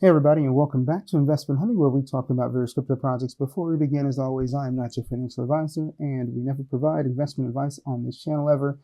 Hey everybody, and welcome back to Investment Honey, where we talk about various crypto projects. Before we begin, as always, I am not your financial advisor, and we never provide investment advice on this channel ever.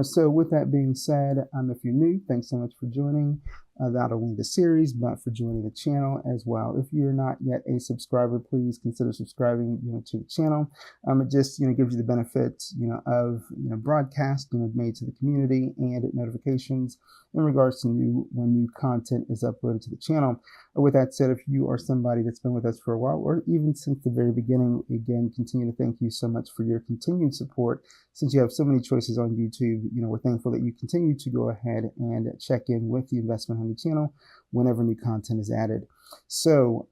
So with that being said, if you're new, thanks so much for joining not only the series, but for joining the channel as well. If you're not yet a subscriber, please consider subscribing, to the channel. It just, gives you the benefit, of, broadcast, made to the community and notifications in regards to when new content is uploaded to the channel. With that said, if you are somebody that's been with us for a while, or even since the very beginning, again, continue to thank you so much for your continued support. Since you have so many choices on YouTube, we're thankful that you continue to go ahead and check in with the Investment Honey channel whenever new content is added. So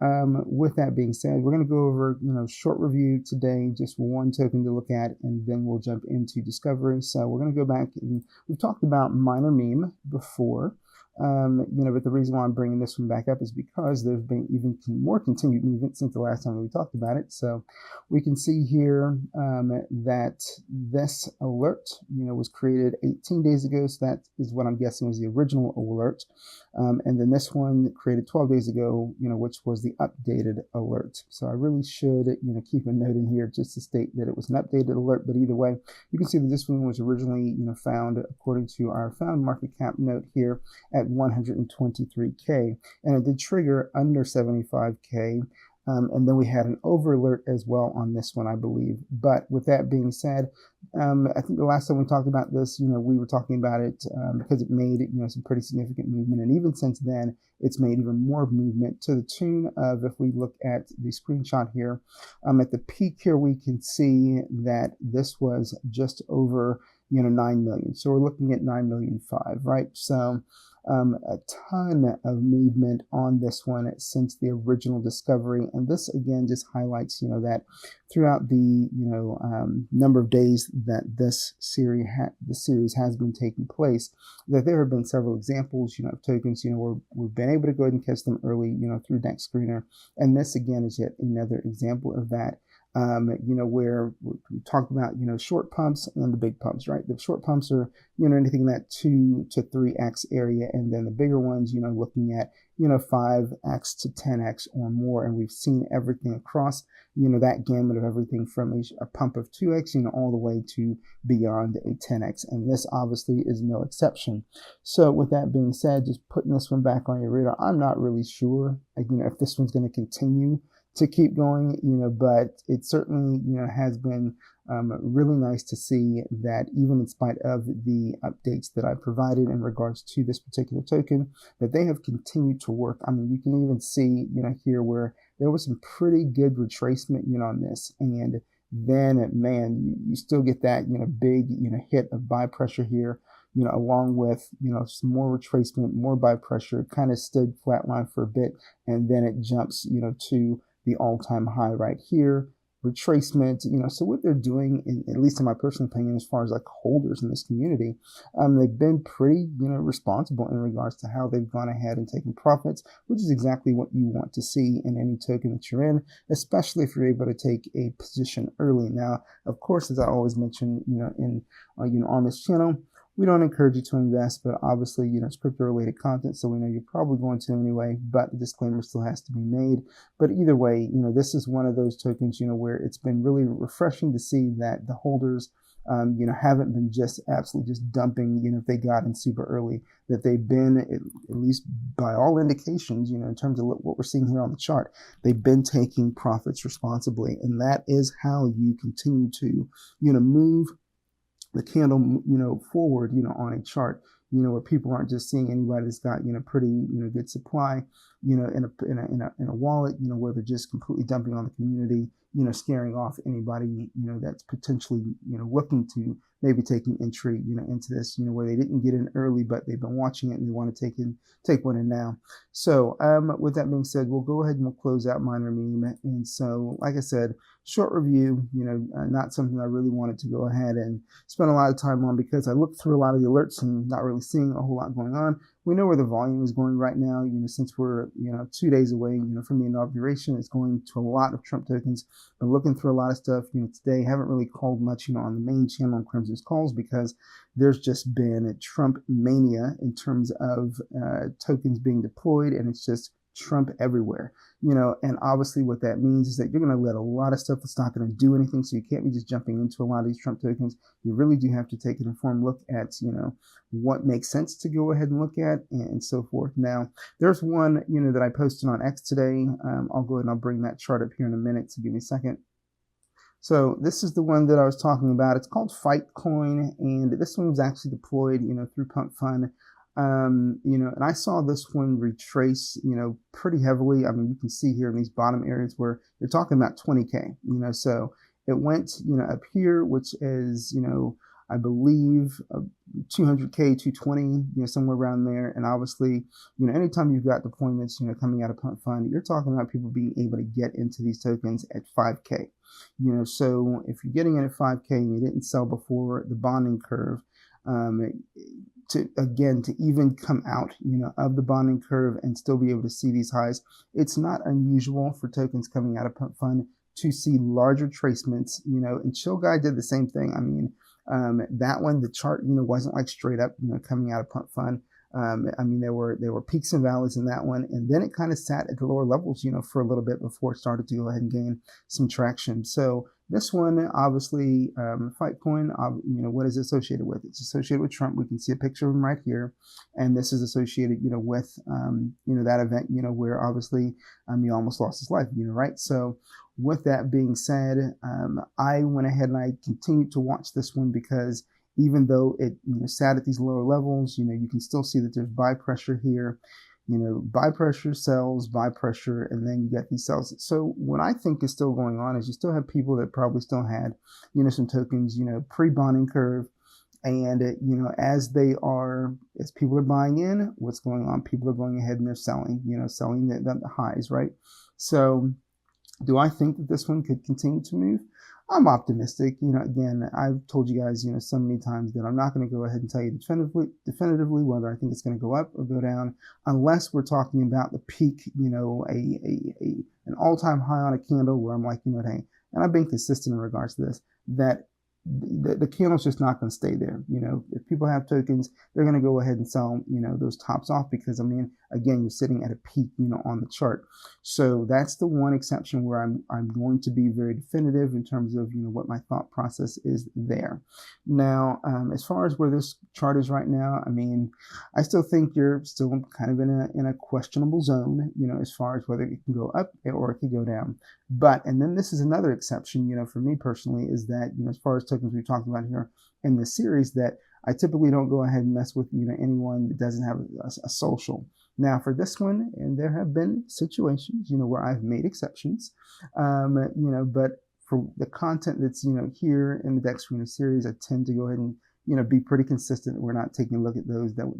with that being said, we're going to go over, short review today, just one token to look at, and then we'll jump into discovery. So we're going to go back, and we've talked about Miner Meme before. But the reason why I'm bringing this one back up is because there's been even more continued movement since the last time we talked about it. So we can see here that this alert, was created 18 days ago. So that is what I'm guessing was the original alert. And then this one created 12 days ago, which was the updated alert. So I really should, keep a note in here just to state that it was an updated alert. But either way, you can see that this one was originally, found according to our found market cap note here at 123K, and it did trigger under 75K. And then we had an over alert as well on this one, I believe. But with that being said, I think the last time we talked about this, we were talking about it because it made, some pretty significant movement. And even since then, it's made even more movement to the tune of, if we look at the screenshot here, at the peak here, we can see that this was just over, 9 million. So we're looking at 9,000,005, right? So a ton of movement on this one since the original discovery. And this again just highlights, that throughout the, number of days that this series has been taking place, that there have been several examples, of tokens, where we've been able to go ahead and catch them early, through Dexscreener. And this again is yet another example of that. Where we talked about, short pumps and the big pumps, right? The short pumps are, anything in that 2 to 3x area. And then the bigger ones, looking at, 5x to 10x or more. And we've seen everything across, that gamut of everything from a pump of 2x, all the way to beyond a 10x. And this obviously is no exception. So with that being said, just putting this one back on your radar, I'm not really sure, if this one's going to continue to keep going, but it certainly, has been really nice to see that even in spite of the updates that I provided in regards to this particular token, that they have continued to work. I mean, you can even see, here where there was some pretty good retracement, on this. And then, man, you still get that, big, hit of buy pressure here, along with, some more retracement, more buy pressure, kind of stood flatline for a bit. And then it jumps, to the all-time high right here, retracement, so what they're doing, at least in my personal opinion, as far as like holders in this community, they've been pretty, responsible in regards to how they've gone ahead and taken profits, which is exactly what you want to see in any token that you're in, especially if you're able to take a position early. Now, of course, as I always mention, on this channel, we don't encourage you to invest, but obviously, it's crypto-related content, so we know you're probably going to anyway, but the disclaimer still has to be made. But either way, this is one of those tokens, where it's been really refreshing to see that the holders, haven't been just absolutely just dumping, if they got in super early, that they've been, at least by all indications, in terms of what we're seeing here on the chart, they've been taking profits responsibly. And that is how you continue to, move the candle, forward, on a chart, where people aren't just seeing anybody that's got, pretty, good supply, in a wallet, where they're just completely dumping on the community, scaring off anybody, that's potentially, looking to maybe taking entry, into this, where they didn't get in early, but they've been watching it and they want to take one in now. So, with that being said, we'll go ahead and we'll close out Miner Meme. And so, like I said, short review, not something I really wanted to go ahead and spend a lot of time on, because I looked through a lot of the alerts and not really seeing a whole lot going on. We know where the volume is going right now, since we're, 2 days away, from the inauguration. It's going to a lot of Trump tokens. Been looking through a lot of stuff, today. Haven't really called much, on the main channel on Crimson's calls, because there's just been a Trump mania in terms of tokens being deployed, and it's just Trump everywhere, and obviously what that means is that you're going to let a lot of stuff that's not going to do anything. So you can't be just jumping into a lot of these Trump tokens. You really do have to take an informed look at, what makes sense to go ahead and look at and so forth. Now, there's one, that I posted on X today. I'll go ahead and I'll bring that chart up here in a minute. So give me a second. So this is the one that I was talking about. It's called Fightcoin, and this one was actually deployed, through Pump Fund. And I saw this one retrace, pretty heavily. I mean, you can see here in these bottom areas where you're talking about 20K, so it went, up here, which is, I believe 200K, 220, somewhere around there. And obviously, anytime you've got deployments, coming out of Pump Fund, you're talking about people being able to get into these tokens at 5K. So if you're getting in at 5K and you didn't sell before the bonding curve, to even come out, of the bonding curve and still be able to see these highs, it's not unusual for tokens coming out of Pump Fund to see larger tracements, and Chill Guy did the same thing. I mean, that one, the chart, wasn't like straight up, coming out of Pump Fund. I mean, there were peaks and valleys in that one, and then it kind of sat at the lower levels, for a little bit before it started to go ahead and gain some traction. So this one, obviously, Fightcoin, what is it associated with? It's associated with Trump. We can see a picture of him right here, and this is associated, with, that event, where obviously, he almost lost his life, right? So with that being said, I went ahead and I continued to watch this one because even though it sat at these lower levels, you can still see that there's buy pressure here, buy pressure, sells, buy pressure, and then you get these sells. So what I think is still going on is you still have people that probably still had, some tokens, pre-bonding curve. And, as people are buying in, what's going on? People are going ahead and they're selling, selling the highs, right? So do I think that this one could continue to move? I'm optimistic. Again, I've told you guys, so many times that I'm not going to go ahead and tell you definitively whether I think it's going to go up or go down, unless we're talking about the peak, an all-time high on a candle where I'm like, hey, and I've been consistent in regards to this, that the candle's just not going to stay there. If people have tokens, they're going to go ahead and sell, those tops off because, I mean, again, you're sitting at a peak, on the chart. So that's the one exception where I'm going to be very definitive in terms of, what my thought process is there. Now, as far as where this chart is right now, I mean, I still think you're still kind of in a questionable zone, as far as whether it can go up or it can go down. But, and then this is another exception, for me personally, is that, as far as tokens we've talked about here in this series, that I typically don't go ahead and mess with, anyone that doesn't have a social. Now for this one, and there have been situations, where I've made exceptions, but for the content that's, here in the Dexscreener series, I tend to go ahead and, be pretty consistent. We're not taking a look at those that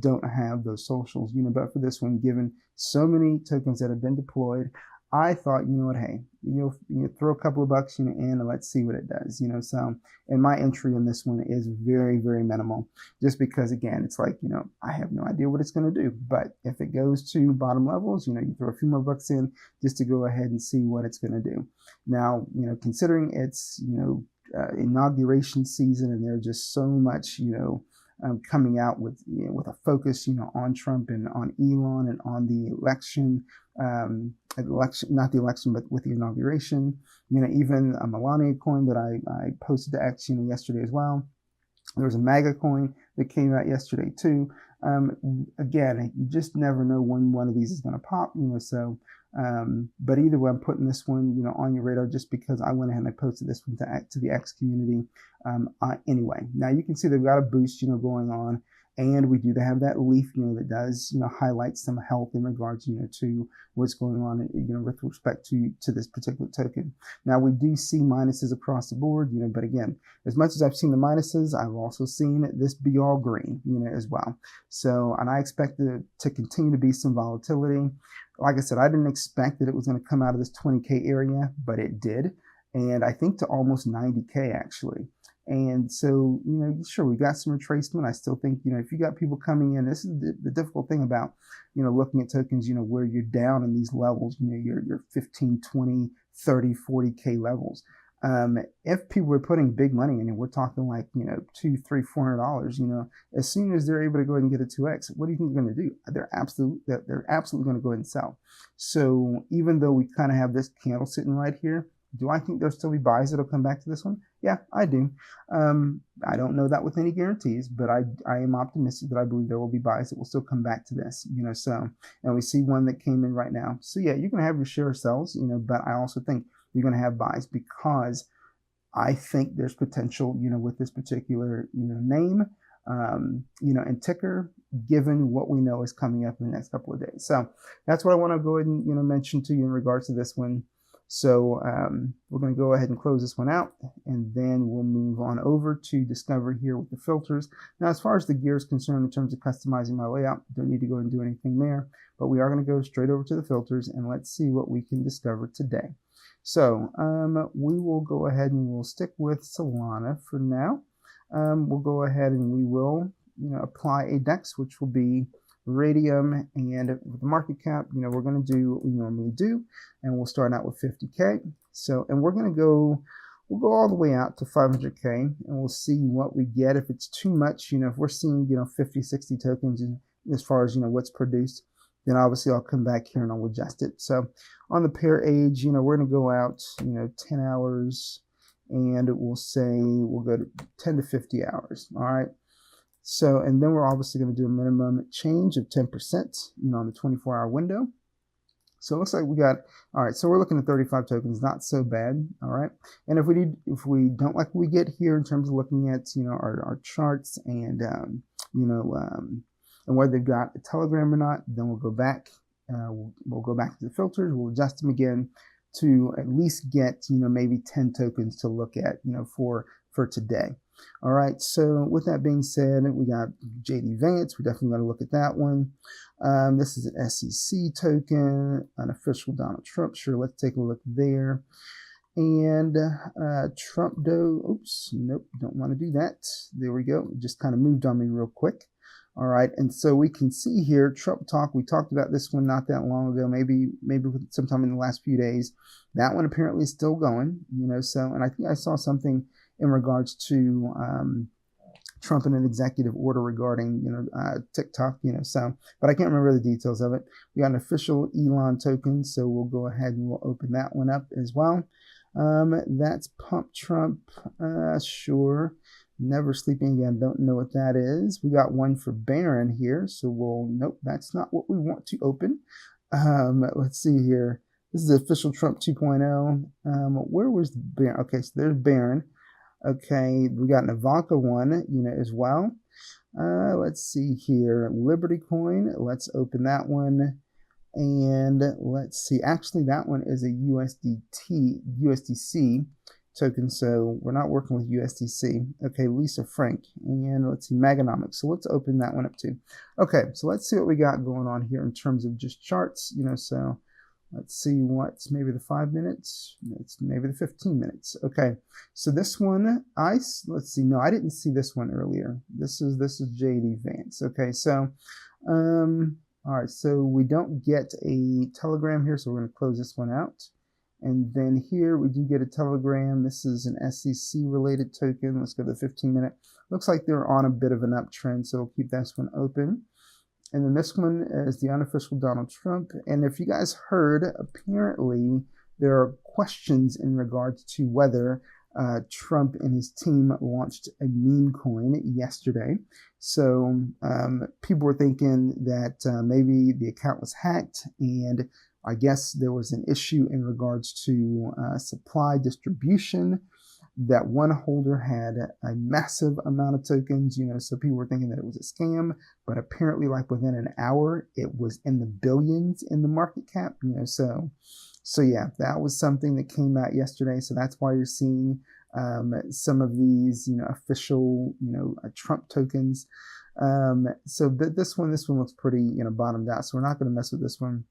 don't have those socials, but for this one, given so many tokens that have been deployed, I thought, hey, you throw a couple of bucks, in and let's see what it does, So, and my entry in this one is very, very minimal, just because, again, it's like, I have no idea what it's going to do. But if it goes to bottom levels, you throw a few more bucks in just to go ahead and see what it's going to do. Now, considering it's, inauguration season and there's just so much, coming out with a focus, on Trump and on Elon and on the election, not the election, but with the inauguration, even a Melania coin that I posted to X, yesterday as well. There was a MAGA coin that came out yesterday too. Again, you just never know when one of these is going to pop, so. But either way, I'm putting this one, on your radar just because I went ahead and I posted this one to the X community. Anyway, now you can see they've got a boost, going on, and we do have that leaf, that does, highlight some health in regards, to what's going on, with respect to this particular token. Now we do see minuses across the board, but again, as much as I've seen the minuses, I've also seen this be all green, as well. So, and I expect it to continue to be some volatility. Like I said, I didn't expect that it was going to come out of this 20K area, but it did. And I think to almost 90K actually. And so, sure, we got some retracement. I still think, if you got people coming in, this is the difficult thing about, looking at tokens, where you're down in these levels, your 15, 20, 30, 40K levels. if people were putting big money in, and we're talking like, $200, $300, $400, as soon as they're able to go ahead and get a 2x, what do you think they're going to do? They're absolutely going to go ahead and sell. So even though we kind of have this candle sitting right here, do I think there'll still be buys that'll come back to this one? Yeah, I do. I don't know that with any guarantees, but I am optimistic that I believe there will be buys that will still come back to this, so, and we see one that came in right now. So yeah, you're going to have your share of sells, but I also think you're going to have buys, because I think there's potential, with this particular, name, and ticker, given what we know is coming up in the next couple of days. So that's what I want to go ahead and, mention to you in regards to this one. So we're going to go ahead and close this one out, and then we'll move on over to Discover here with the filters. Now, as far as the gear is concerned, in terms of customizing my layout, don't need to go and do anything there, but we are going to go straight over to the filters, and let's see what we can discover today. So we will go ahead and we'll stick with Solana for now. We'll go ahead and we will, apply a DEX, which will be Radium, and with the market cap, we're going to do what we normally do, and we'll start out with 50K. So, and we'll go all the way out to 500K, and we'll see what we get. If it's too much, if we're seeing, 50, 60 tokens as far as, what's produced, then obviously I'll come back here and I'll adjust it. So on the pair age, we're going to go out, 10 hours, and we'll say we'll go to 10 to 50 hours. All right. So, and then we're obviously going to do a minimum change of 10%, on the 24-hour window. So it looks like we got, all right, so we're looking at 35 tokens, not so bad, all right? And if we don't like what we get here in terms of looking at, our charts and, and whether they've got a telegram or not, then we'll go back, we'll go back to the filters, we'll adjust them again to at least get, maybe 10 tokens to look at, for today. All right, so with that being said, we got JD Vance. We're definitely going to look at that one. This is an SEC token, unofficial Donald Trump. Sure, let's take a look there. And Trump Doe. Oops, nope, don't want to do that. There we go. It just kind of moved on me real quick. All right, and so we can see here Trump Talk. We talked about this one not that long ago, maybe sometime in the last few days. That one apparently is still going, So, and I think I saw something in regards to Trump in an executive order regarding, TikTok, So, but I can't remember the details of it. We got an official Elon token, so we'll go ahead and we'll open that one up as well. That's Pump Trump, sure. Never Sleeping Again, don't know what that is. We got one for Baron here, so nope, that's not what we want to open. Let's see here. This is the official Trump 2.0. Where was Baron? Okay, so there's Baron. Okay, we got an Ivanka one, as well. Let's see here. Liberty Coin, let's open that one. And let's see, actually that one is a USDC token, so we're not working with USDC. Okay, Lisa Frank, and let's see, Maganomics. So let's open that one up too. Okay, so let's see what we got going on here in terms of just charts, so let's see what's maybe the 5 minutes. It's maybe the 15 minutes. Okay, so this one, let's see. No, I didn't see this one earlier. This is JD Vance. Okay, so, all right. So we don't get a telegram here, so we're going to close this one out. And then here we do get a telegram. This is an SEC related token. Let's go to the 15-minute. Looks like they're on a bit of an uptrend, so we'll keep this one open. And then this one is the unofficial Donald Trump. And if you guys heard, apparently there are questions in regards to whether Trump and his team launched a meme coin yesterday. So people were thinking that maybe the account was hacked, and I guess there was an issue in regards to supply distribution, that one holder had a massive amount of tokens, so people were thinking that it was a scam, but apparently like within an hour, it was in the billions in the market cap, so yeah, that was something that came out yesterday. So that's why you're seeing some of these, official, Trump tokens. So this one looks pretty, bottomed out. So we're not going to mess with this one.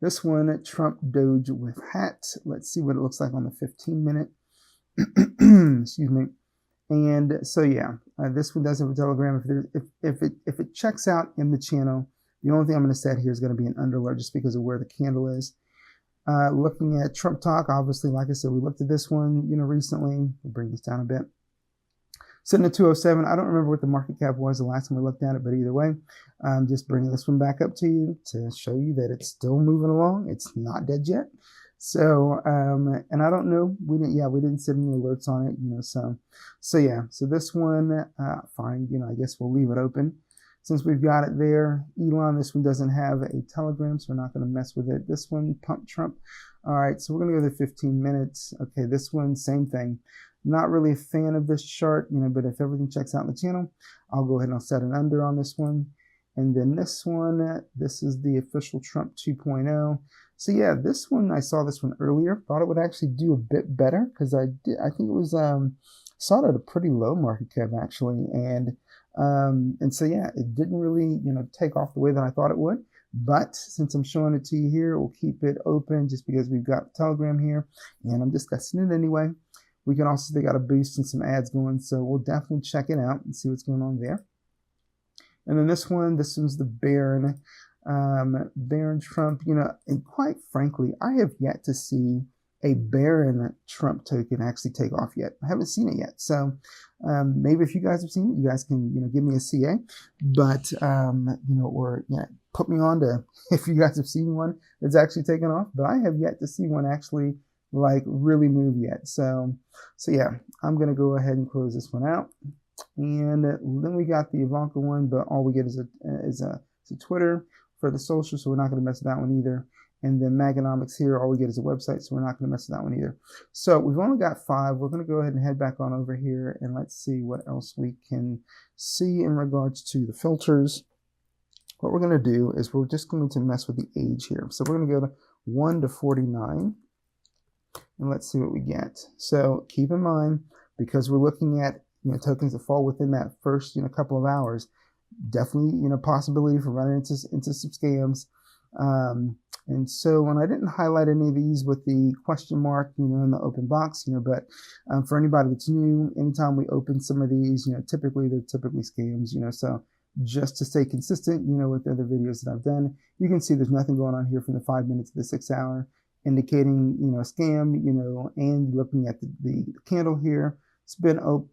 This one, Trump Doge with hat. Let's see what it looks like on the 15-minute. Excuse me. And so yeah, this one does have a telegram. If it checks out in the channel, the only thing I'm going to set here is going to be an under alert, just because of where the candle is. Looking at Trump talk, obviously, like I said, we looked at this one, recently. We'll bring this down a bit. Sitting at 207. I don't remember what the market cap was the last time we looked at it, but either way, I'm just bringing this one back up to you to show you that it's still moving along. It's not dead yet. So, and I don't know, we didn't set any alerts on it, so this one, fine, I guess we'll leave it open. Since we've got it there, Elon, this one doesn't have a Telegram, so we're not going to mess with it. This one, Pump Trump. All right, so we're going to go to 15 minutes. Okay, this one, same thing. Not really a fan of this chart, but if everything checks out in the channel, I'll go ahead and I'll set an under on this one. And then this one, this is the official Trump 2.0. So yeah, this one, I saw this one earlier, thought it would actually do a bit better because I think it was, saw it at a pretty low market cap actually. And so yeah, it didn't really, take off the way that I thought it would. But since I'm showing it to you here, we'll keep it open just because we've got Telegram here and I'm discussing it anyway. We can also, they got a boost and some ads going, so we'll definitely check it out and see what's going on there. And then this one's the Barron Trump, and quite frankly, I have yet to see a Barron Trump token actually take off yet. I haven't seen it yet. So maybe if you guys have seen it, you guys can, give me a CA, but, or put me on to, if you guys have seen one that's actually taken off, but I have yet to see one actually like really move yet. So yeah, I'm going to go ahead and close this one out. And then we got the Ivanka one, but all we get is a Twitter for the social, so we're not going to mess with that one either. And then Maganomics here, all we get is a website, so we're not going to mess with that one either. So we've only got 5. We're going to go ahead and head back on over here, and let's see what else we can see in regards to the filters. What we're going to do is we're just going to mess with the age here. So we're going to go to 1 to 49, and let's see what we get. So keep in mind, because we're looking at tokens that fall within that first couple of hours, definitely possibility for running into some scams. And so when I didn't highlight any of these with the question mark in the open box, but for anybody that's new, anytime we open some of these, they're typically scams, so just to stay consistent with the other videos that I've done, you can see there's nothing going on here from the 5 minutes to the 6 hour, indicating a scam, and looking at the candle here, it's been up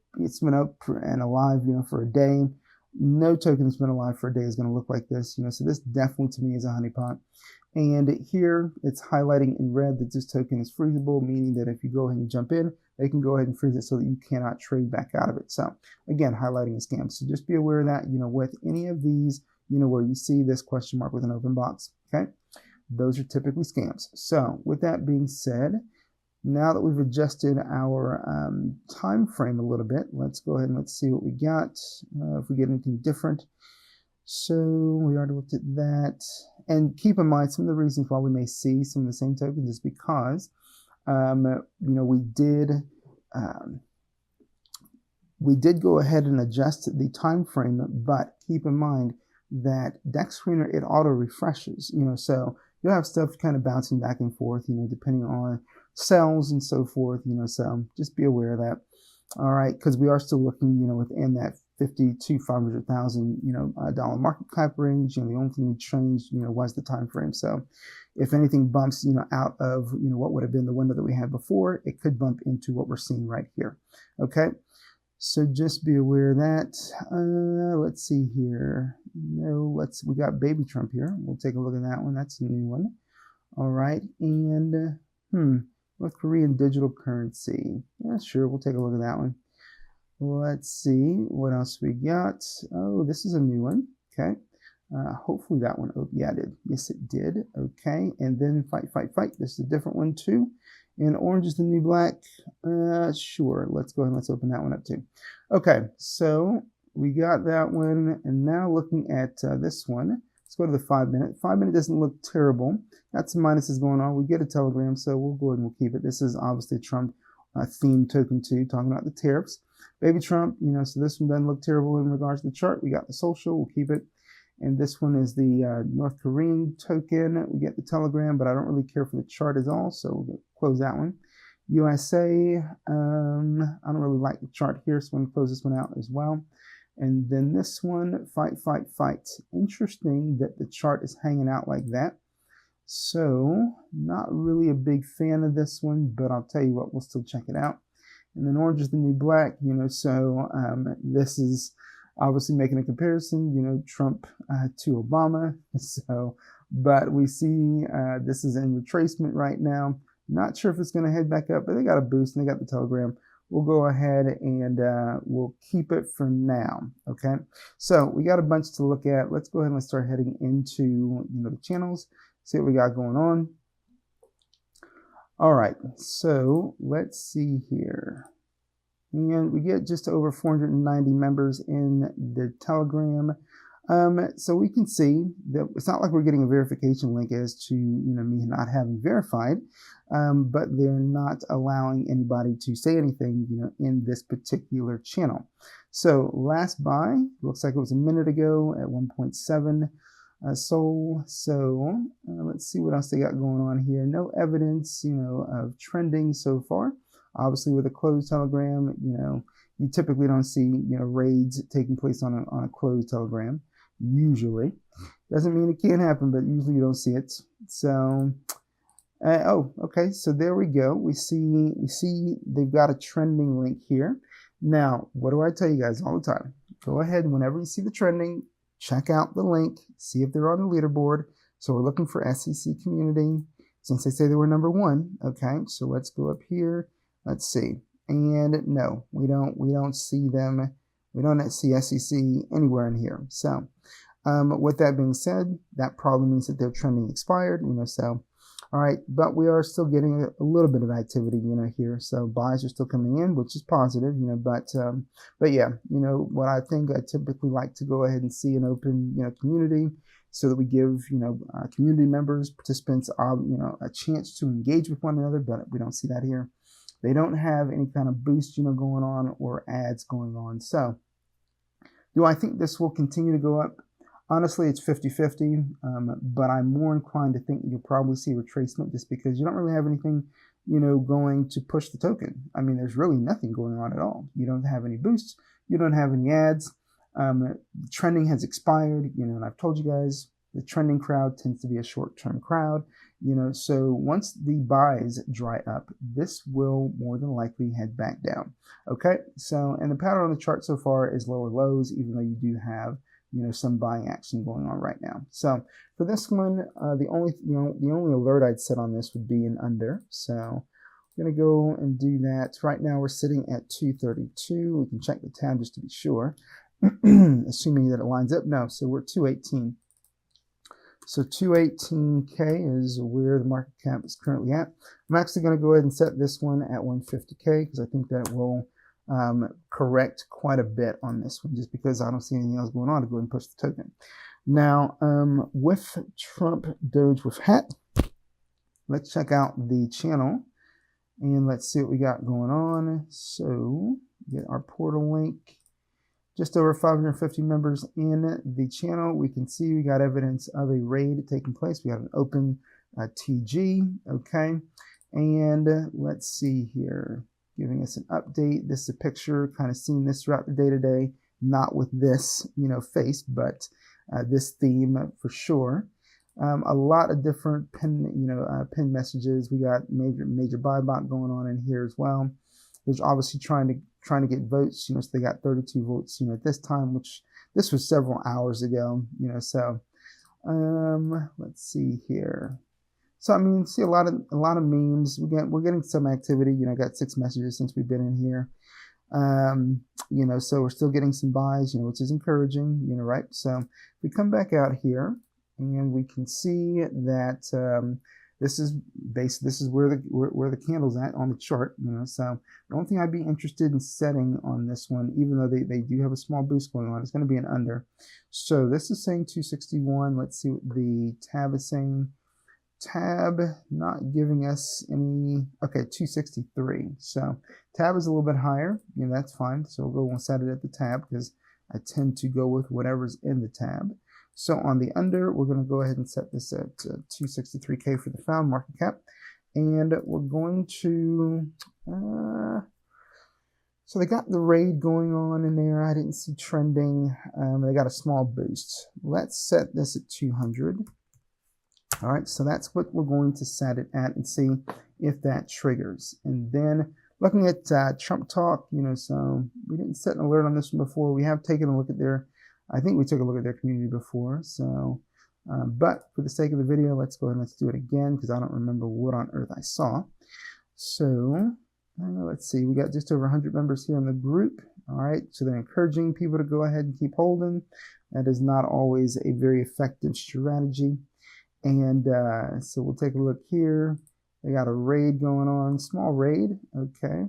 and alive for a day. No token that's been alive for a day is going to look like this, so this definitely to me is a honeypot. And here it's highlighting in red that this token is freezable, meaning that if you go ahead and jump in, they can go ahead and freeze it so that you cannot trade back out of it. So again, highlighting a scam. So just be aware of that, with any of these, where you see this question mark with an open box, okay? Those are typically scams. So with that being said, now that we've adjusted our time frame a little bit, let's go ahead and let's see what we got, if we get anything different. So we already looked at that. And keep in mind, some of the reasons why we may see some of the same tokens is because, we did go ahead and adjust the time frame, but keep in mind that Dexscreener, it auto refreshes, so you'll have stuff kind of bouncing back and forth, depending on sells and so forth, so just be aware of that. All right, because we are still looking, within that 50 to 500,000, dollar market cap range. The only thing we changed, was the time frame. So if anything bumps, out of, what would have been the window that we had before, it could bump into what we're seeing right here. Okay. So just be aware of that. Let's see here. We got Baby Trump here. We'll take a look at that one. That's a new one. All right. And, North Korean digital currency. Yeah, sure. We'll take a look at that one. Let's see what else we got. Oh, this is a new one. Okay. Hopefully that one. Oh, yeah, it did. Yes, it did. Okay. And then fight. This is a different one too. And orange is the new black. Sure. Let's go ahead and let's open that one up too. Okay. So we got that one. And now looking at this one. Let's go to the 5 minute. 5 minute doesn't look terrible. Got some minuses going on. We get a Telegram, so we'll go ahead and we'll keep it. This is obviously Trump themed token too, talking about the tariffs. Baby Trump, so this one doesn't look terrible in regards to the chart. We got the social, we'll keep it. And this one is the North Korean token. We get the Telegram, but I don't really care for the chart at all, so we'll close that one. USA, I don't really like the chart here, so I'm going to close this one out as well. And then this one, fight. Interesting that the chart is hanging out like that. So not really a big fan of this one, but I'll tell you what, we'll still check it out. And then orange is the new black, so this is obviously making a comparison, Trump to Obama. So, but we see this is in retracement right now. Not sure if it's going to head back up, but they got a boost and they got the telegram. We'll go ahead and we'll keep it for now. Okay, so we got a bunch to look at. Let's go ahead and let's start heading into the channels, see what we got going on. All right, so let's see here. And we get just over 490 members in the Telegram. So we can see that it's not like we're getting a verification link as to me not having verified, but they're not allowing anybody to say anything in this particular channel. So last buy looks like it was a minute ago at 1.7 Sol. So let's see what else they got going on here. No evidence of trending so far. Obviously with a closed Telegram, you typically don't see raids taking place on a closed Telegram. Usually doesn't mean it can't happen, but usually you don't see it. So oh, okay, so there we go. We see they've got a trending link here. Now what do I tell you guys all the time? Go ahead and whenever you see the trending, check out the link, see if they're on the leaderboard. So we're looking for SEC community since they say they were #1. Okay, so let's go up here. Let's see. And no, we don't see them. We don't see SEC anywhere in here. So with that being said, that probably means that their trending expired, so all right, but we are still getting a little bit of activity, here. So buys are still coming in, which is positive, but yeah, what I think I typically like to go ahead and see an open, community so that we give, community members, participants, a chance to engage with one another, but we don't see that here. They don't have any kind of boost, going on or ads going on. So do I think this will continue to go up? Honestly, it's 50-50, but I'm more inclined to think you'll probably see retracement just because you don't really have anything, going to push the token. I mean, there's really nothing going on at all. You don't have any boosts. You don't have any ads. Trending has expired, and I've told you guys the trending crowd tends to be a short-term crowd. So once the buys dry up, this will more than likely head back down. Okay, so and the pattern on the chart so far is lower lows, even though you do have some buying action going on right now. So for this one, the only alert I'd set on this would be an under. So I'm gonna go and do that. Right now we're sitting at 232. We can check the tab just to be sure, assuming that it lines up. No, so we're 218. So 218K is where the market cap is currently at. I'm actually going to go ahead and set this one at 150K because I think that will correct quite a bit on this one, just because I don't see anything else going on to go ahead and push the token. Now, with Trump Doge with hat, let's check out the channel and let's see what we got going on. So get our portal link. Just over 550 members in the channel. We can see we got evidence of a raid taking place. We got an open TG, okay? And let's see here, giving us an update. This is a picture, kind of seeing this throughout the day today, not with this, face, but this theme for sure. A lot of different pin messages. We got major buy bot going on in here as well. There's obviously trying to get votes, so they got 32 votes, at this time, which this was several hours ago, so let's see here. So I mean, see a lot of memes. We're getting some activity. I got 6 messages since we've been in here. So we're still getting some buys, which is encouraging, right? So if we come back out here and we can see that this is where the candle's at on the chart, so the only thing I'd be interested in setting on this one, even though they do have a small boost going on, it's going to be an under. So this is saying 261. Let's see what the tab is saying. Tab not giving us any. Okay, 263. So tab is a little bit higher, that's fine. So we'll go and set it at the tab because I tend to go with whatever's in the tab. So on the under, we're going to go ahead and set this at 263K for the found market cap. And we're going to, so they got the raid going on in there. I didn't see trending. They got a small boost. Let's set this at 200. All right, so that's what we're going to set it at and see if that triggers. And then looking at Trump Talk, so we didn't set an alert on this one before. We have taken a look at I think we took a look at their community before. So, but for the sake of the video, let's go ahead and let's do it again because I don't remember what on earth I saw. So let's see, we got just over 100 members here in the group. All right, so they're encouraging people to go ahead and keep holding. That is not always a very effective strategy. And so we'll take a look here. They got a raid going on, small raid. Okay.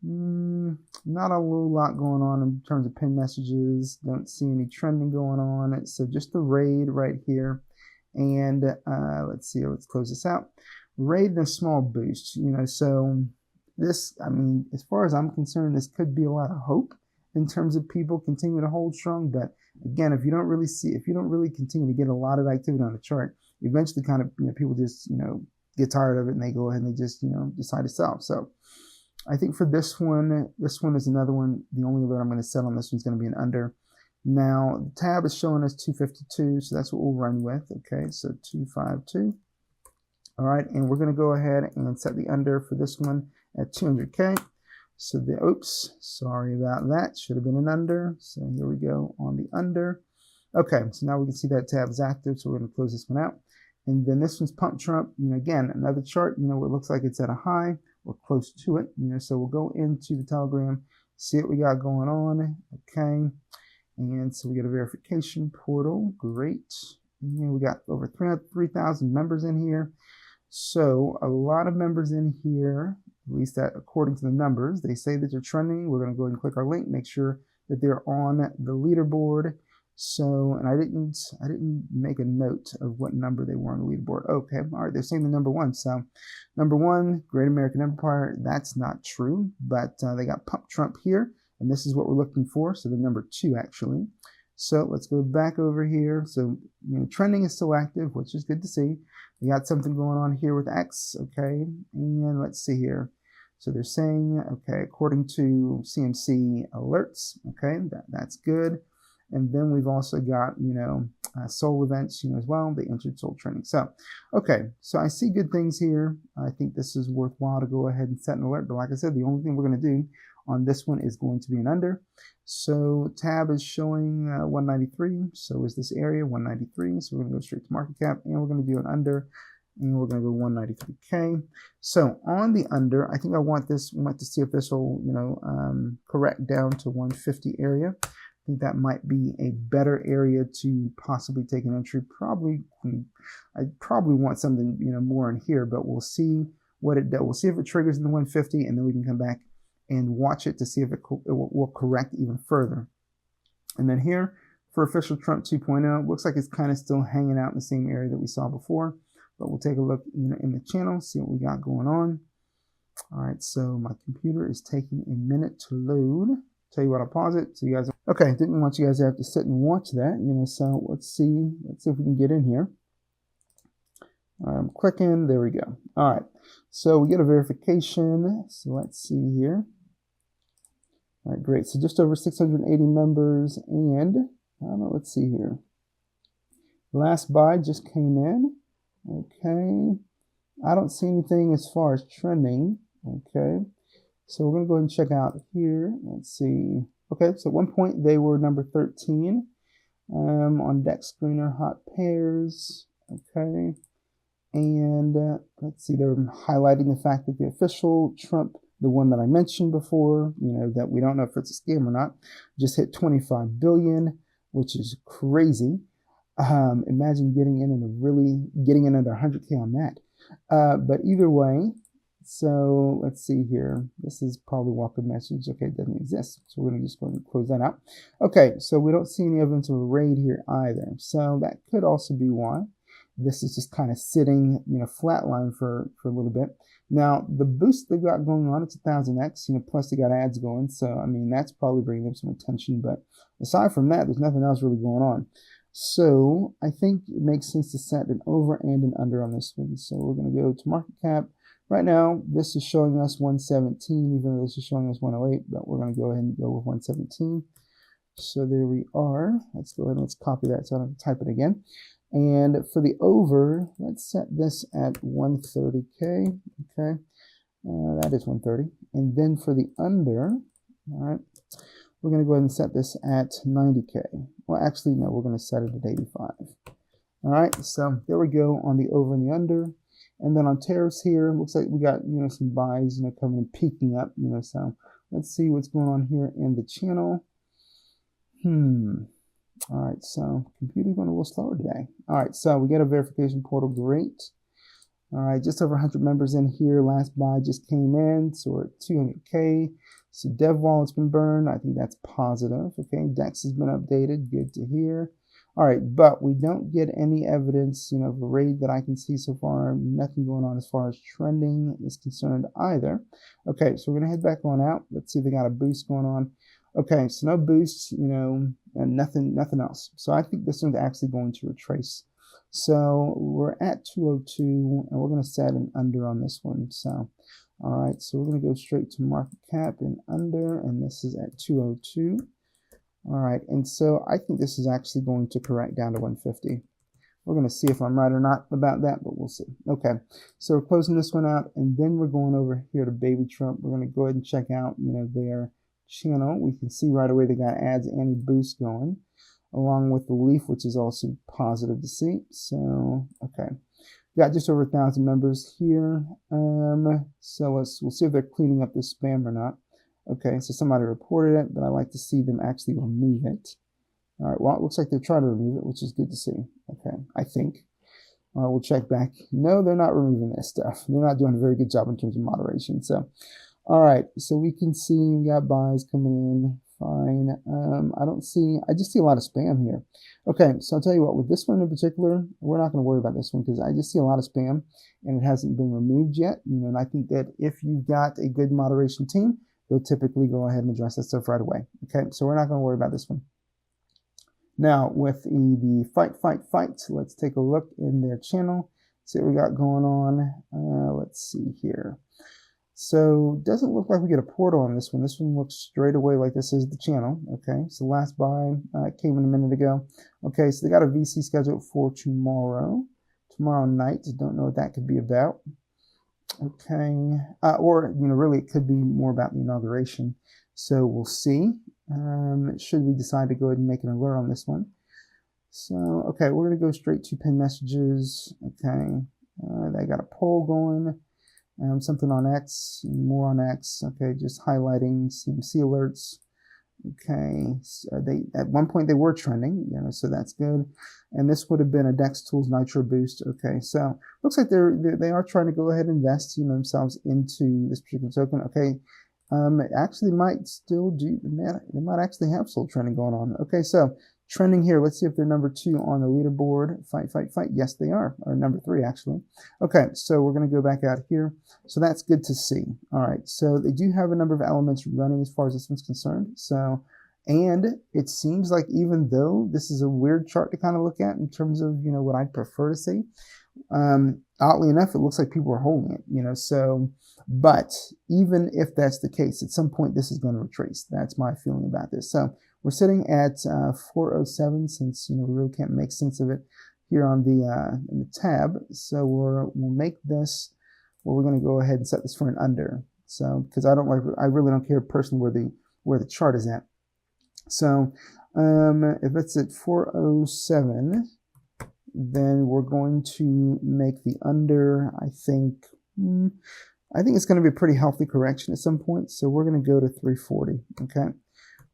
Not a whole lot going on in terms of pin messages. Don't see any trending going on. So just the raid right here. And let's see, let's close this out. Raid and a small boost, so this, I mean, as far as I'm concerned, this could be a lot of hope in terms of people continue to hold strong. But again, if you don't really continue to get a lot of activity on the chart, eventually kind of, people just, get tired of it and they go ahead and they just, decide to sell. So I think for this one is another one. The only alert I'm going to set on this one's going to be an under. Now the tab is showing us 252, so that's what we'll run with. Okay, so 252. All right, and we're going to go ahead and set the under for this one at 200K. So oops, sorry about that. Should have been an under. So here we go on the under. Okay, so now we can see that tab is active, so we're going to close this one out. And then this one's Pump Trump. Again, another chart, where it looks like it's at a high or close to it. So we'll go into the Telegram, see what we got going on. Okay, and so we get a verification portal. Great. And we got over 3,000 members in here. So a lot of members in here, at least that according to the numbers. They say that they're trending. We're going to go ahead and click our link, make sure that they're on the leaderboard. So, and I didn't make a note of what number they were on the leaderboard. Okay, all right, they're saying the number one. So, number one, Great American Empire. That's not true, but they got Pump Trump here, and this is what we're looking for. So, the number two actually. So let's go back over here. So, trending is still active, which is good to see. We got something going on here with X, okay? And let's see here. So they're saying, okay, according to CMC alerts, okay, that's good. And then we've also got, Sol events, as well. They entered Sol trending. So, okay, so I see good things here. I think this is worthwhile to go ahead and set an alert. But like I said, the only thing we're going to do on this one is going to be an under. So tab is showing 193. So is this area 193. So we're going to go straight to market cap, and we're going to do an under, and we're going to go 193K. So on the under, I think I want to see if this will, correct down to 150 area. I think that might be a better area to possibly take an entry. I probably want something, more in here, but we'll see what it does. We'll see if it triggers in the 150, and then we can come back and watch it to see if it will correct even further. And then here for official Trump 2.0, looks like it's kind of still hanging out in the same area that we saw before, but we'll take a look in the channel, see what we got going on. All right, so my computer is taking a minute to load. Tell you what, I'll pause it so you guys. Okay, didn't want you guys to have to sit and watch that, so let's see if we can get in here. All right, I'm clicking, there we go. All right, so we get a verification, so let's see here. All right, great. So just over 680 members, and let's see here. Last buy just came in. Okay, I don't see anything as far as trending. Okay, so we're gonna go ahead and check out here. Let's see. Okay, so at one point they were number 13 on Dexscreener hot pairs. Okay, and let's see. They're highlighting the fact that the official Trump, the one that I mentioned before, that we don't know if it's a scam or not, just hit 25 billion, which is crazy. Imagine getting in under 100K on that. But either way, so let's see here. This is probably welcome message. Okay, it doesn't exist. So we're going to just go and close that out. Okay, so we don't see any evidence of a raid here either. So that could also be why this is just kind of sitting, flatline for a little bit. Now, the boost they've got going on, it's 1000x, plus they got ads going. So, I mean, that's probably bringing them some attention. But aside from that, there's nothing else really going on. So I think it makes sense to set an over and an under on this one. So we're going to go to market cap. Right now, this is showing us 117, even though this is showing us 108, but we're going to go ahead and go with 117. So there we are. Let's go ahead and let's copy that so I don't have to type it again. And for the over, let's set this at 130K. Okay, that is 130. And then for the under, all right, we're going to go ahead and set this at 90K. Well, actually, no, we're going to set it at 85. All right, so there we go on the over and the under. And then on tariffs here, looks like we got, some buys, coming and peaking up, so let's see what's going on here in the channel. All right, so computer's going a little slower today. All right, so we got a verification portal, great. All right, just over 100 members in here. Last buy just came in, so we're at 200K. So dev wallet's been burned. I think that's positive. Okay, Dex has been updated, good to hear. All right, but we don't get any evidence, of a raid that I can see so far. Nothing going on as far as trending is concerned either. Okay, so we're gonna head back on out. Let's see if they got a boost going on. Okay, so no boost, and nothing else. So I think this one's actually going to retrace. So we're at 202, and we're gonna set an under on this one. So, all right, so we're gonna go straight to market cap and under, and this is at 202. All right, and so I think this is actually going to correct down to 150. We're going to see if I'm right or not about that, but we'll see. Okay, so we're closing this one out, and then we're going over here to Baby Trump. We're going to go ahead and check out, their channel. We can see right away they got ads and a boost going, along with the leaf, which is also positive to see. So, okay, got just over 1,000 members here. So we'll see if they're cleaning up this spam or not. Okay, so somebody reported it, but I like to see them actually remove it. All right, well, it looks like they're trying to remove it, which is good to see. Okay, I think. All right, we'll check back. No, they're not removing this stuff. They're not doing a very good job in terms of moderation. So, all right, so we can see we got buys coming in. Fine. I just see a lot of spam here. Okay, so I'll tell you what, with this one in particular, we're not going to worry about this one because I just see a lot of spam and it hasn't been removed yet. And I think that if you've got a good moderation team, they'll typically go ahead and address that stuff right away. Okay, so we're not going to worry about this one. Now, with the fight, let's take a look in their channel, see what we got going on. Let's see here. So, doesn't look like we get a portal on this one. This one looks straight away like this is the channel. Okay, so last buy came in a minute ago. Okay, so they got a VC scheduled for tomorrow night. Don't know what that could be about. Okay, or really it could be more about the inauguration. So we'll see. Should we decide to go ahead and make an alert on this one? So okay, we're gonna go straight to pin messages. Okay, they got a poll going. Something on X, more on X. Okay, just highlighting CMC alerts. Okay, so they at one point they were trending, so that's good. And this would have been a Dex Tools Nitro boost. Okay, so looks like they are trying to go ahead and invest, themselves into this particular token. Okay, actually might still do. They might actually have soul trending going on. Okay, so trending here. Let's see if they're number 2 on the leaderboard. Fight. Yes, they are. Or number 3 actually. Okay, so we're going to go back out here. So that's good to see. All right, so they do have a number of elements running as far as this one's concerned. So, and it seems like even though this is a weird chart to kind of look at in terms of what I'd prefer to see, oddly enough, it looks like people are holding it. So, but even if that's the case, at some point this is going to retrace. That's my feeling about this. So we're sitting at 407 since we really can't make sense of it here on the in the tab. So we'll make this where we're going to go ahead and set this for an under. So because I really don't care personally where the chart is at. So if it's at 407, then we're going to make the under. I think it's going to be a pretty healthy correction at some point. So we're going to go to 340. Okay.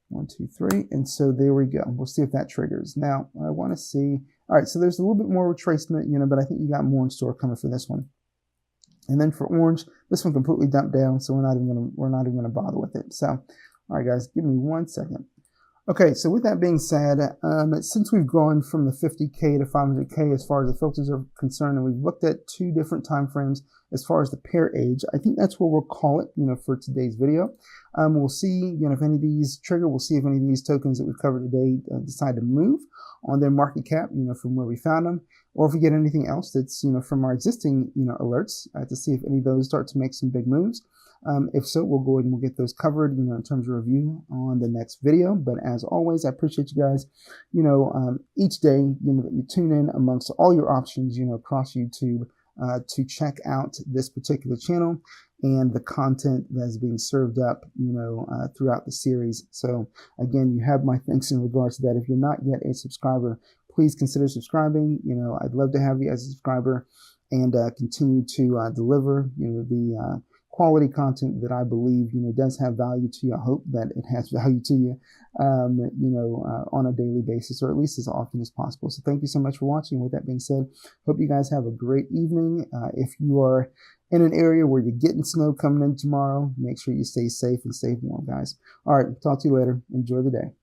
1, 2, 3, and so there we go. We'll see if that triggers. Now I want to see. All right, so there's a little bit more retracement, but I think you got more in store coming for this one. And then for orange, this one completely dumped down, so we're not even gonna bother with it. So, all right, guys, give me 1 second. Okay, so with that being said, since we've gone from the 50K to 500K as far as the filters are concerned, and we've looked at 2 different time frames as far as the pair age, I think that's where we'll call it, for today's video. We'll see, if any of these trigger. We'll see if any of these tokens that we've covered today decide to move on their market cap, from where we found them, or if we get anything else that's, from our existing, alerts to see if any of those start to make some big moves. If so, we'll go ahead and we'll get those covered, in terms of review on the next video. But as always, I appreciate you guys, each day, that you tune in amongst all your options, across YouTube, to check out this particular channel and the content that's being served up, throughout the series. So again, you have my thanks in regards to that. If you're not yet a subscriber, please consider subscribing. I'd love to have you as a subscriber and continue to deliver, the quality content that I believe, does have value to you. I hope that it has value to you, on a daily basis, or at least as often as possible. So thank you so much for watching. With that being said, hope you guys have a great evening. If you are in an area where you're getting snow coming in tomorrow, make sure you stay safe and stay warm, guys. All right, talk to you later. Enjoy the day.